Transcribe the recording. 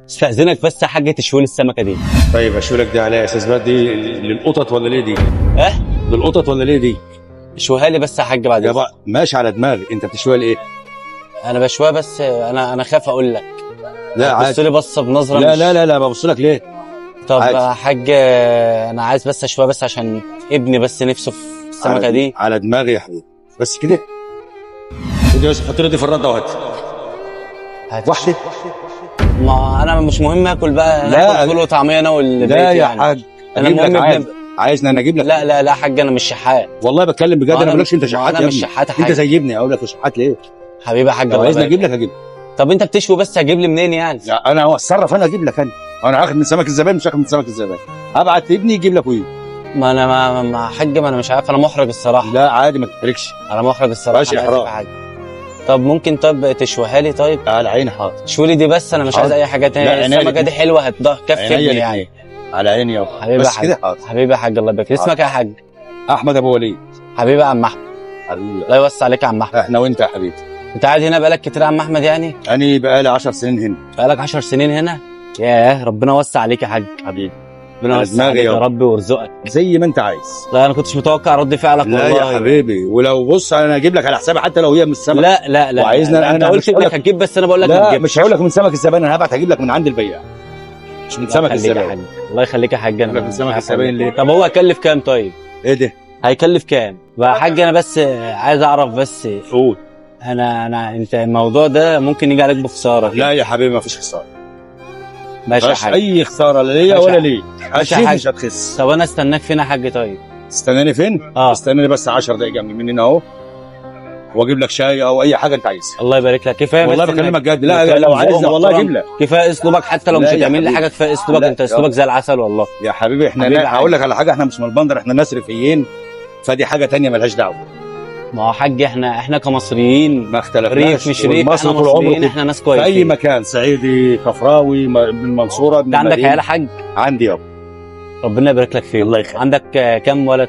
استاذنك بس يا حاج تشوي لي السمكه دي. طيب اشوي لك دي على اساس بقى دي للقطط ولا ليه دي؟ اه للقطط ولا ليه دي؟ اشويها لي بس يا حاج بعد يا إذنك. بقى ماشي على دماغي، انت بتشويها لايه؟ انا بشويها بس انا خاف اقول لك. لا بص عادي. لي بصه بنظره لا مش... لا لا لا ببص لك ليه؟ طب عادي. يا حاج انا عايز بس اشويها بس عشان ابني بس نفسه في السمكه دي. على دماغي يا حبيبي، بس كده. خد بس حط لي دي في الرده وهات هات. واحده. ما انا مش مهم اكل بقى، لا. اكل فول وطعميه انا والبيت لا يا يعني. حاج انا اجيب لك المهم عايزني انا اجيب لك؟ لا لا لا يا حاج انا مش شحات. والله بتكلم بجد، انا ما بقولكش انت شحات انا يا مش ابني. شحات يا انت حاج. زي ابني، اقول لك شحات ليه؟ حبيبي يا حاج لو الله عايزني يبارك. اجيب لك هجيب لك. طب انت بتشوي بس هجيب لي منين يعني؟ لا انا اتصرف، انا اجيب لك. انا هاخد من سمك الزبائن، مش هاخد من سمك الزبائن. ابعت ابني يجيب لك ويجي. ما انا ما حاج ما انا مش عارف، انا محرج الصراحه. لا عادي ما تحرجش. انا محرج الصراحه. ماشي أنا آسف إحراج. يا حاج. طب ممكن طب تشويها لي طيب؟ على عيني حاضر. شوي لي دي بس، انا مش حاضر. عايز اي حاجه لا، تانية. عينيا السمكه دي الاتنين. حلوه هتكفي عينيا ابني الاتنين. يعني. على عيني يا حبيبي يا بس حاج. كده حاضر. حبيبي يا حاج الله يبارك. اسمك إيه يا حاج؟ احمد ابو وليد. حبيبي يا عم احمد. حبيبي. الله يوسع عليك يا عم احمد. احنا وانت يا حبيبي. انت قاعد هنا بقالك كتير يا عم احمد يعني؟ انا بقالي 10 سنين هنا. بقالك 10 سنين هنا؟ ياه ربنا يوسع عليك يا حاج. حبيبي ربنا على يوسع دماغي عليك يا يابا. رب ويرزقك. زي ما انت عايز. لا انا كنتش متوقع رد فعلك لا والله. يا حبيبي، ولو بص انا اجيب لك على حسابي حتى لو هي من السمك. لا لا لا وعايزنا لا، انت أنا قلت مش هقول انك لك- هتجيب بس انا بقول لك ما لا تجيبش. مش هقول لك من سمك الزبائن، انا هبعت هجيب لك من عند البياع، مش من سمك الله يخليك يا الزبائن. حاج. الله يخليك يا حاج. لك من انا سمك مش عارف الزبائن أقول. ليه؟ طب هو هيكلف كام طيب؟ ايه ده؟ هيكلف كام؟ بقى يا حاج انا بس عايز اعرف بس. قول. انت الموضوع ده ممكن يجي عليك بخساره. لا يا حبيبي ما فيش خساره. ماشي يا مفيش حاج. اي خساره لا ليا ماشي ولا يا ليك. ماشي يا هشيل حاج. مش هتخس. طب انا استناك فين يا حاج طيب؟ استناني فين؟ اه استناني بس 10 دقايق من هنا اهو، واجيب لك شاي او اي حاجه انت عايزها. الله يبارك لك. كفايه والله بس بكلمك إنك جد. لا بتتكلم لو ذوق عايز والله محترم. اجيب لك. كفايه اسلوبك، حتى لو مش لا يا هتعمل لي حبيبي. حاجه كفايه اسلوبك. لا انت اسلوبك زي العسل والله. يا حبيبي احنا حبيبي يا هقول لك على حاجه، احنا مش من البندر، احنا ناس ريفيين، فدي حاجه تانية ملهاش دعوه. ما هو حاج احنا كمصريين ما اختلفناش. ريف مش ريف، مصر احنا طول عمره مصريين، كده. احنا ناس في كويسين. اي مكان، صعيدي كفراوي من المنصوره انت عندك عيال يا حاج؟ عندي يابا. ربنا يبارك لك فيه. الله يخليك. عندك كام ولد